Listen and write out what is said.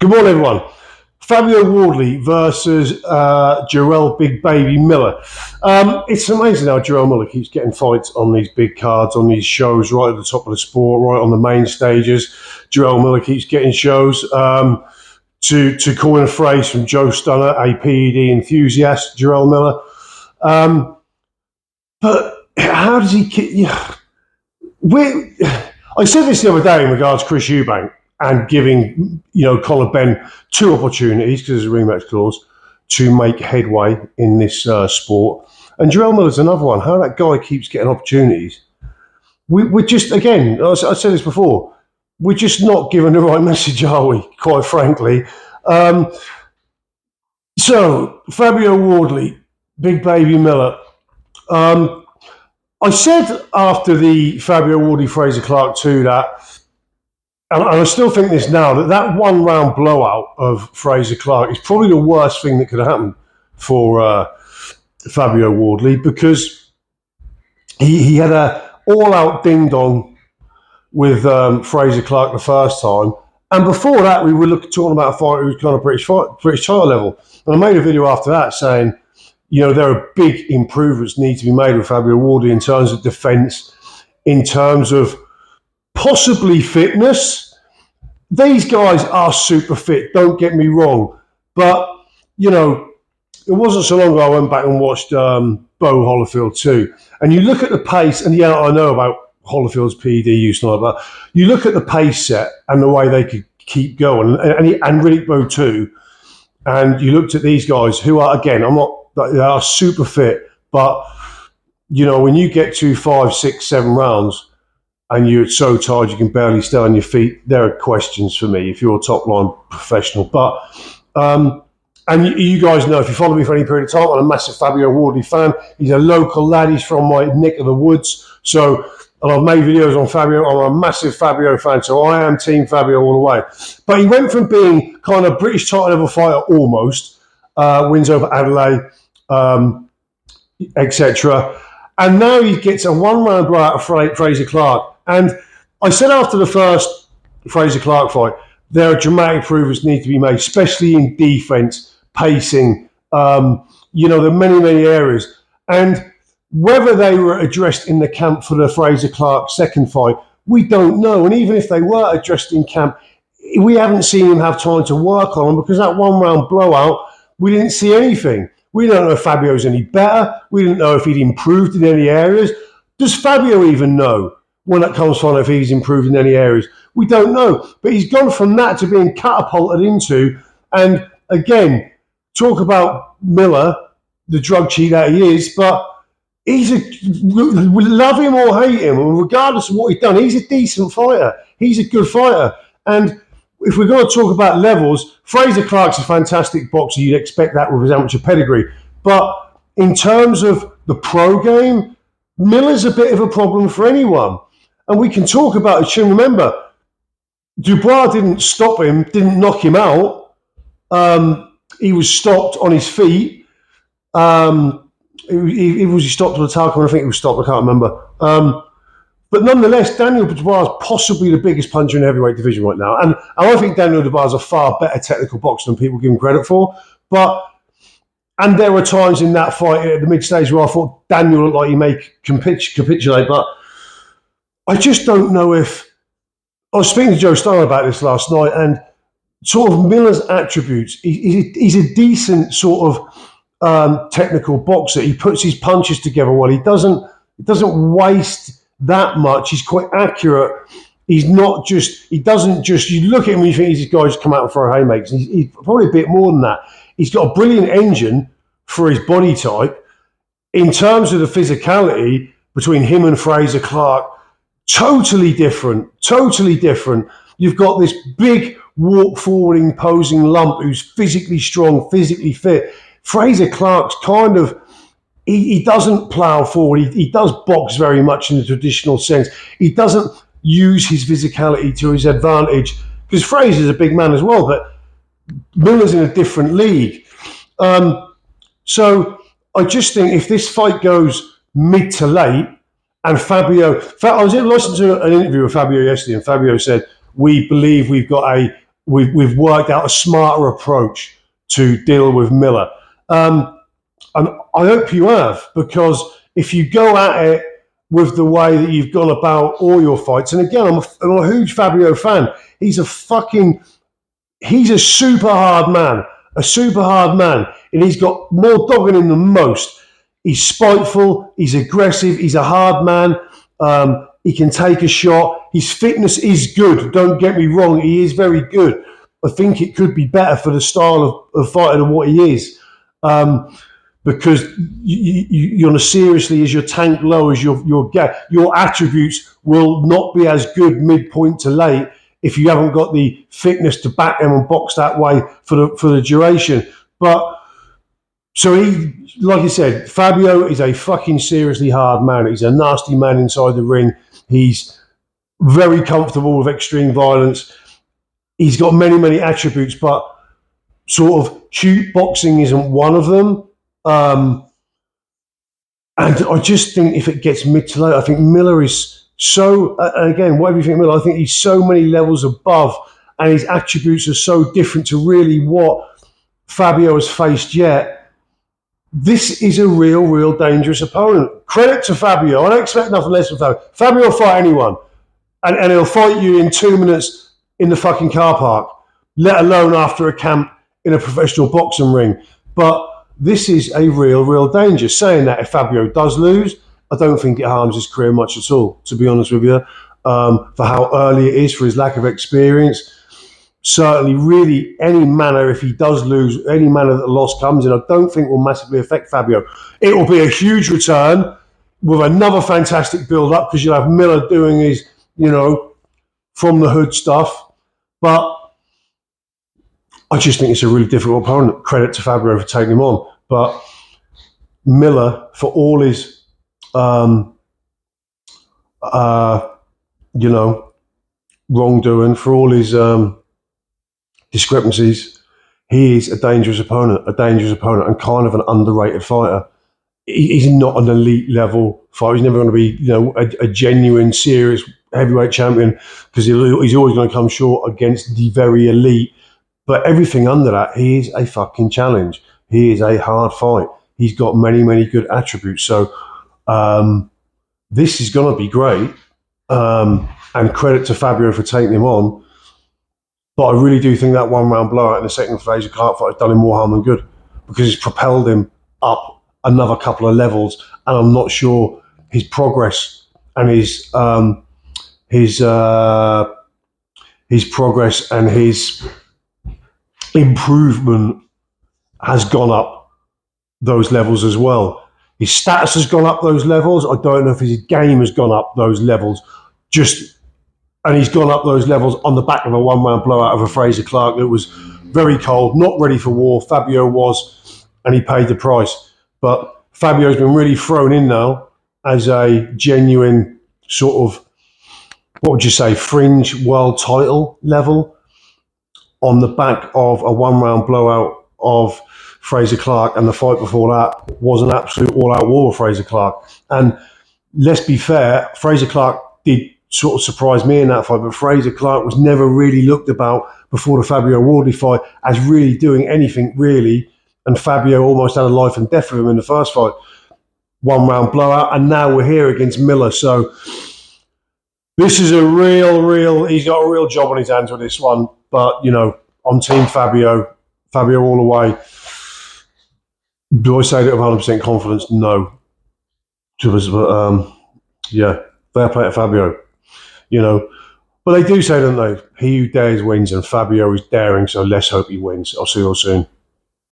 Good morning, everyone. Fabio Warley versus Jarrell Big Baby Miller. It's amazing how Jarrell Miller keeps getting fights on these big cards, on these shows, right at the top of the sport, right on the main stages. Jarrell Miller keeps getting shows. To coin a phrase from Joe Stunner, a PED enthusiast, Jarrell Miller. But how does he keep... I said this the other day in regards to Chris Eubank and giving, Conor Benn two opportunities, because there's a rematch clause, to make headway in this sport. And Jarrell Miller's another one. How that guy keeps getting opportunities. We're just, again, I said this before, we're just not giving the right message, are we, quite frankly? So, Fabio Warley, Big Baby Miller. I said after the Fabio Warley-Fraser Clark 2 that, and I still think this now, that one-round blowout of Fraser Clark is probably the worst thing that could have happened for Fabio Warley, because he had a all-out ding-dong with Fraser Clark the first time, and before that we were talking about a fighter who was kind of British title level. And I made a video after that saying, there are big improvements need to be made with Fabio Warley in terms of defence, in terms of possibly fitness. These guys are super fit, don't get me wrong. But, it wasn't so long ago I went back and watched Bo Holyfield too. And you look at the pace, and I know about Holyfield's PED use and all that, but you look at the pace set and the way they could keep going, and Riddick Bowe too. And you looked at these guys who are, again, they are super fit, but, when you get to 5, 6, 7 rounds and you're so tired you can barely stay on your feet, there are questions for me if you're a top-line professional. But, and you guys know, if you follow me for any period of time, I'm a massive Fabio Warley fan. He's a local lad. He's from my neck of the woods. So, and I've made videos on Fabio. I'm a massive Fabio fan, so I am Team Fabio all the way. But he went from being kind of British title level fighter almost, wins over Adelaide, etc. And now he gets a one-round blowout of Fraser Clark. And I said after the first Fraser Clark fight, there are dramatic improvements need to be made, especially in defence, pacing. There are many, many areas. And whether they were addressed in the camp for the Fraser Clark second fight, we don't know. And even if they were addressed in camp, we haven't seen him have time to work on them, because that one-round blowout, we didn't see anything. We don't know if Fabio's any better. We didn't know if he'd improved in any areas. Does Fabio even know when it comes to if he's improved in any areas? We don't know. But he's gone from that to being catapulted into, and again, talk about Miller, the drug cheat that he is, but we love him or hate him, and regardless of what he's done, he's a decent fighter. He's a good fighter. And if we're going to talk about levels, Fraser Clark's a fantastic boxer. You'd expect that with his amateur pedigree. But in terms of the pro game, Miller's a bit of a problem for anyone. And we can talk about it. Remember, Dubois didn't stop him, didn't knock him out. He was stopped on his feet. He stopped on the tackle? I think he was stopped. I can't remember. But nonetheless, Daniel Dubois is possibly the biggest puncher in the heavyweight division right now. And I think Daniel Dubois is a far better technical boxer than people give him credit for. And there were times in that fight at the mid-stage where I thought Daniel looked like he may capitulate. But I just don't know if... I was speaking to Joe Stunner about this last night, and sort of Miller's attributes, he's a decent sort of technical boxer. He puts his punches together well. He doesn't waste that much. He's quite accurate. He doesn't just, you look at him and you think he's this guy who's come out and throw haymakers. He's probably a bit more than that. He's got a brilliant engine for his body type. In terms of the physicality between him and Fraser Clark, totally different. You've got this big walk-forwarding, posing lump who's physically strong, physically fit. Fraser Clark's kind of, he doesn't plough forward. He does box very much in the traditional sense. He doesn't use his physicality to his advantage, because Fraser's a big man as well, but Miller's in a different league. So I just think if this fight goes mid to late, and I was listening to an interview with Fabio yesterday, and Fabio said, we believe we've got a we've worked out a smarter approach to deal with Miller. And I hope you have, because if you go at it with the way that you've gone about all your fights, and again, I'm a huge Fabio fan. He's a super hard man, and he's got more dog in him than most. He's spiteful, he's aggressive, he's a hard man. He can take a shot. His fitness is good. Don't get me wrong, he is very good. I think it could be better for the style of fighter than what he is. Because you're on a seriously, as your tank low, as your attributes will not be as good midpoint to late if you haven't got the fitness to back them and box that way for the duration. But so he, like I said, Fabio is a fucking seriously hard man. He's a nasty man inside the ring. He's very comfortable with extreme violence. He's got many, many attributes, but sort of cute boxing isn't one of them. And I just think if it gets mid to late, I think Miller is so, again, whatever you think of Miller, I think he's so many levels above, and his attributes are so different to really what Fabio has faced yet. This is a real dangerous opponent. Credit to Fabio. I don't expect nothing less from Fabio. Fabio will fight anyone, and he'll fight you in 2 minutes in the fucking car park, let alone after a camp in a professional boxing ring. But this is a real danger. Saying that, if Fabio does lose, I don't think it harms his career much at all, to be honest with you, for how early it is, for his lack of experience. Certainly, really, any manner, if he does lose, any manner that the loss comes in, I don't think will massively affect Fabio. It will be a huge return with another fantastic build-up, because you'll have Miller doing his, from the hood stuff. But I just think it's a really difficult opponent. Credit to Fabio for taking him on. But Miller, for all his, wrongdoing, for all his discrepancies, he is a dangerous opponent, and kind of an underrated fighter. He's not an elite level fighter. He's never going to be, a genuine, serious heavyweight champion, because he's always going to come short against the very elite. But everything under that, he is a fucking challenge. He is a hard fight. He's got many, many good attributes. So this is going to be great. And credit to Fabio for taking him on. But I really do think that one-round blowout in the second phase of Clark fight has done him more harm than good, because it's propelled him up another couple of levels. And I'm not sure his progress and his progress and his improvement has gone up those levels as well. His status has gone up those levels. I don't know if his game has gone up those levels. And he's gone up those levels on the back of a one-round blowout of a Frazer Clark that was very cold, not ready for war. Fabio was, and he paid the price. But Fabio's been really thrown in now as a genuine sort of, what would you say, fringe world title level, on the back of a one-round blowout of Frazer Clark, and the fight before that was an absolute all-out war with Frazer Clark. And let's be fair, Frazer Clark did sort of surprise me in that fight, but Frazer Clark was never really looked about before the Fabio Warley fight as really doing anything really, and Fabio almost had a life and death with him in the first fight. One-round blowout, and now we're here against Miller. So this is a he's got a real job on his hands with this one. But, I'm team Fabio all the way. Do I say that with 100% confidence? No. But, fair play to Fabio. But they do say, don't they? He who dares wins, and Fabio is daring, so let's hope he wins. I'll see you all soon.